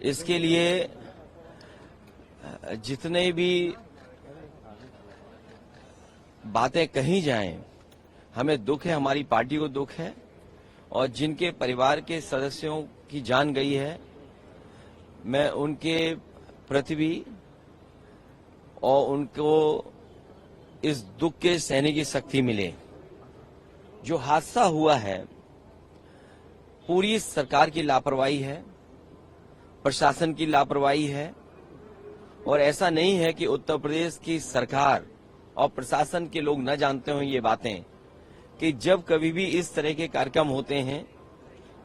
इसके लिए जितने भी बातें कही जाएं, हमें दुख है, हमारी पार्टी को दुख है, और जिनके परिवार के सदस्यों की जान गई है, मैं उनके प्रति भी और उनको इस दुख के सहने की शक्ति मिले। जो हादसा हुआ है, पूरी सरकार की लापरवाही है, प्रशासन की लापरवाही है, और ऐसा नहीं है कि उत्तर प्रदेश की सरकार और प्रशासन के लोग न जानते हों ये बातें कि जब कभी भी इस तरह के कार्यक्रम होते हैं,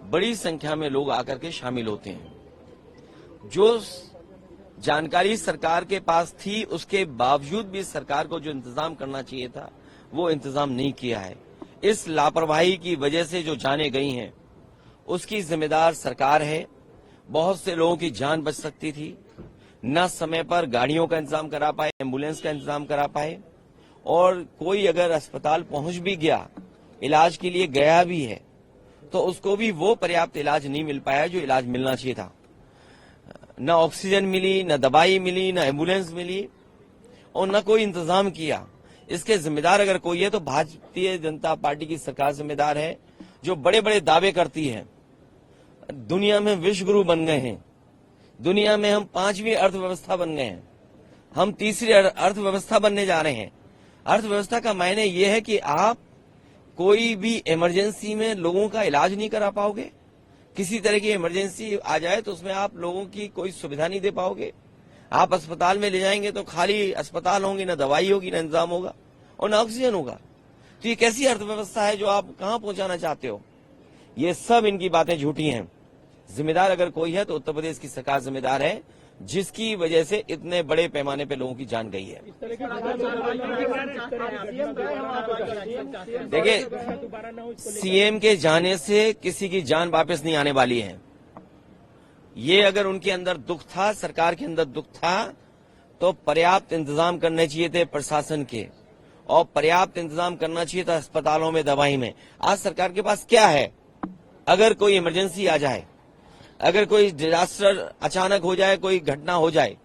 बड़ी संख्या में लोग आकर के शामिल होते हैं। जो जानकारी सरकार के पास थी, उसके बावजूद भी सरकार को जो इंतजाम करना चाहिए था, वो इंतजाम नहीं किया है। इस लापरवाही की वजह से जो जानें गई हैं, उसकी जिम्मेदार सरकार है। बहुत से लोगों की जान बच सकती थी। न समय पर गाड़ियों का इंतजाम करा पाए, एम्बुलेंस का इंतजाम करा पाए, और कोई अगर अस्पताल पहुंच भी गया, इलाज के लिए गया भी है, तो उसको भी वो पर्याप्त इलाज नहीं मिल पाया जो इलाज मिलना चाहिए था। न ऑक्सीजन मिली, न दवाई मिली, न एम्बुलेंस मिली, और न कोई इंतजाम किया। इसके जिम्मेदार अगर कोई है तो भारतीय जनता पार्टी की सरकार जिम्मेदार है, जो बड़े बड़े दावे करती है। दुनिया में विश्व गुरु बन गए हैं, दुनिया में हम 5वीं अर्थव्यवस्था बन गए हैं, हम तीसरी अर्थव्यवस्था बनने जा रहे हैं। अर्थव्यवस्था का मायने यह है कि आप कोई भी इमरजेंसी में लोगों का इलाज नहीं करा पाओगे। किसी तरह की इमरजेंसी आ जाए तो उसमें आप लोगों की कोई सुविधा नहीं दे पाओगे। आप अस्पताल में ले जाएंगे तो खाली अस्पताल होंगी, न दवाई होगी, न इंतजाम होगा, और न ऑक्सीजन होगा। तो ये कैसी अर्थव्यवस्था है जो आप कहां पहुंचाना चाहते हो? ये सब इनकी बातें झूठी हैं। जिम्मेदार अगर कोई है तो उत्तर प्रदेश की सरकार जिम्मेदार है, जिसकी वजह से इतने बड़े पैमाने पे लोगों की जान गई है। देखिए, सीएम के जाने से किसी की जान वापस नहीं आने वाली है। ये अगर उनके अंदर दुख था, सरकार के अंदर दुख था, तो पर्याप्त इंतजाम करने चाहिए थे प्रशासन के, और पर्याप्त इंतजाम करना चाहिए था अस्पतालों में, दवाई में। आज सरकार के पास क्या है? अगर कोई इमरजेंसी आ जाए, अगर कोई डिजास्टर अचानक हो जाए, कोई घटना हो जाए,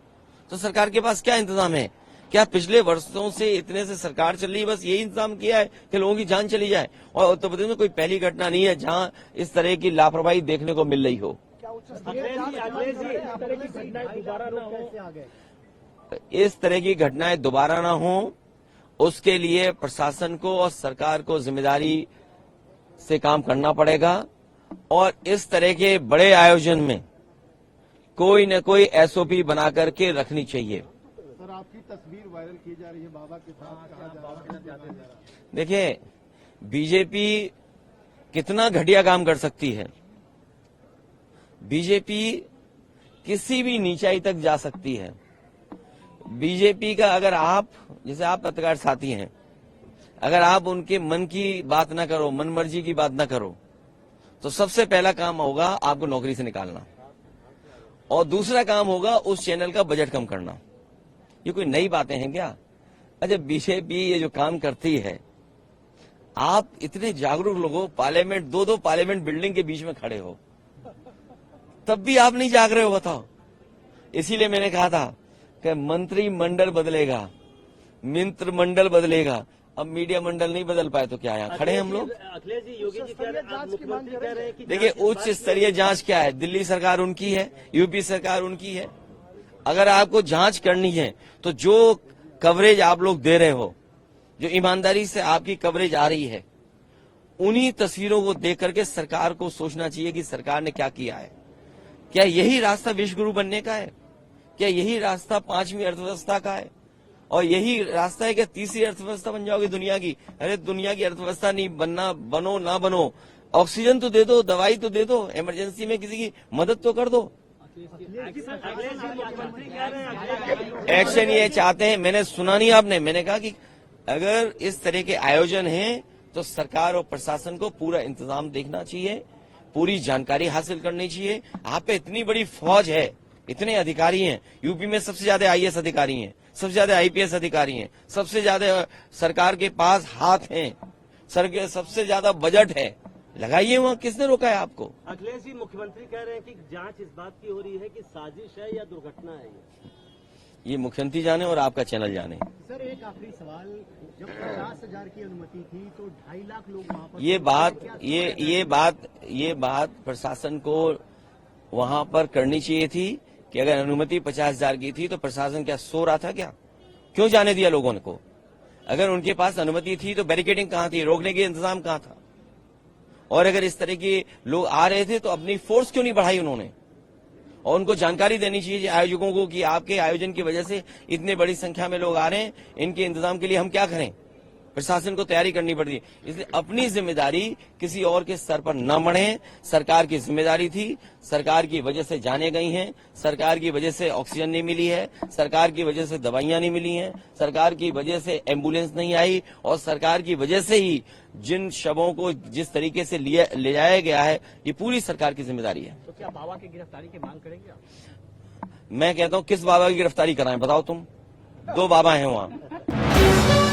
तो सरकार के पास क्या इंतजाम है? क्या पिछले वर्षों से इतने से सरकार चल रही है, बस यही इंतजाम किया है कि लोगों की जान चली जाए? और उत्तर प्रदेश में कोई पहली घटना नहीं है जहां इस तरह की लापरवाही देखने को मिल रही हो। इस तरह की घटनाएं दोबारा ना हो, उसके लिए प्रशासन को और सरकार को जिम्मेदारी से काम करना पड़ेगा, और इस तरह के बड़े आयोजन में कोई न कोई एसओपी बना करके रखनी चाहिए। सर, आपकी तस्वीर वायरल की जा रही है बाबा के साथ, कहा जा रहा है। देखिए, बीजेपी कितना घटिया काम कर सकती है। बीजेपी किसी भी नीचाई तक जा सकती है। बीजेपी का अगर आप, जैसे आप पत्रकार साथी हैं, अगर आप उनके मन की बात ना करो, मन मर्जी की बात ना करो, तो सबसे पहला काम होगा आपको नौकरी से निकालना, और दूसरा काम होगा उस चैनल का बजट कम करना। ये कोई नई बातें हैं क्या? अच्छा, बीजेपी ये जो काम करती है, आप इतने जागरूक लोग हो, पार्लियामेंट, दो पार्लियामेंट बिल्डिंग के बीच में खड़े हो, तब भी आप नहीं जाग रहे हो, बताओ। इसीलिए मैंने कहा था कि मंत्रिमंडल बदलेगा, मित्र मंडल बदलेगा, अब मीडिया मंडल नहीं बदल पाए तो क्या, यहाँ खड़े हैं हम लोग। अखिलेश जी, योगी जी कह रहे हैं कि देखिए, उच्च स्तरीय जांच क्या है? दिल्ली सरकार उनकी है, यूपी सरकार उनकी है। अगर आपको जांच करनी है तो जो कवरेज आप लोग दे रहे हो, जो ईमानदारी से आपकी कवरेज आ रही है, उन्हीं तस्वीरों को देख करके सरकार को सोचना चाहिए कि सरकार ने क्या किया है। क्या यही रास्ता विश्व गुरु बनने का है? क्या यही रास्ता 5वीं अर्थव्यवस्था का है? और यही रास्ता है कि तीसरी अर्थव्यवस्था बन जाओगे दुनिया की? अरे, दुनिया की अर्थव्यवस्था नहीं बनना, बनो ना बनो, ऑक्सीजन तो दे दो, दवाई तो दे दो, इमरजेंसी में किसी की मदद तो कर दो। एक्शन ये चाहते हैं। मैंने सुना नहीं आपने, मैंने कहा कि अगर इस तरह के आयोजन हैं तो सरकार और प्रशासन को पूरा इंतजाम देखना चाहिए, पूरी जानकारी हासिल करनी चाहिए। आप पे इतनी बड़ी फौज है, इतने अधिकारी हैं, यूपी में सबसे ज्यादा आईएएस अधिकारी हैं, सबसे ज्यादा आईपीएस अधिकारी हैं, सबसे ज्यादा सरकार के पास हाथ हैं, सबसे ज्यादा बजट है, लगाइए वहां, किसने रोका है आपको? अखिलेश जी, मुख्यमंत्री कह रहे हैं कि जांच इस बात की हो रही है कि साजिश है या दुर्घटना है ये मुख्यमंत्री जाने और आपका चैनल जाने। सर एक आखिरी सवाल, जब 50,000 की अनुमति थी तो 2.5 लाख लोग वहाँ पर ये बात प्रशासन को वहां पर करनी चाहिए थी कि अगर अनुमति 50,000 की थी तो प्रशासन क्या सो रहा था क्या? क्यों जाने दिया लोगों को? अगर उनके पास अनुमति थी तो बैरिकेडिंग कहाँ थी, रोकने के इंतजाम कहाँ था? और अगर इस तरह के लोग आ रहे थे तो अपनी फोर्स क्यों नहीं बढ़ाई उन्होंने? और उनको जानकारी देनी चाहिए आयोजकों को कि आपके आयोजन की वजह से इतने बड़ी संख्या में लोग आ रहे हैं, इनके इंतजाम के लिए हम क्या करें? प्रशासन को तैयारी करनी पड़ती है। इसलिए अपनी जिम्मेदारी किसी और के सर पर न मढ़े। सरकार की जिम्मेदारी थी, सरकार की वजह से जाने गई हैं, सरकार की वजह से ऑक्सीजन नहीं मिली है, सरकार की वजह से दवाइयां नहीं मिली हैं, सरकार की वजह से एम्बुलेंस नहीं आई, और सरकार की वजह से ही जिन शवों को जिस तरीके से ले जाया गया है, ये पूरी सरकार की जिम्मेदारी है। तो क्या बाबा की गिरफ्तारी की मांग करेंगे आप? मैं कहता हूं किस बाबा की गिरफ्तारी कराएं बताओ तुम? 2 बाबा हैं वहां।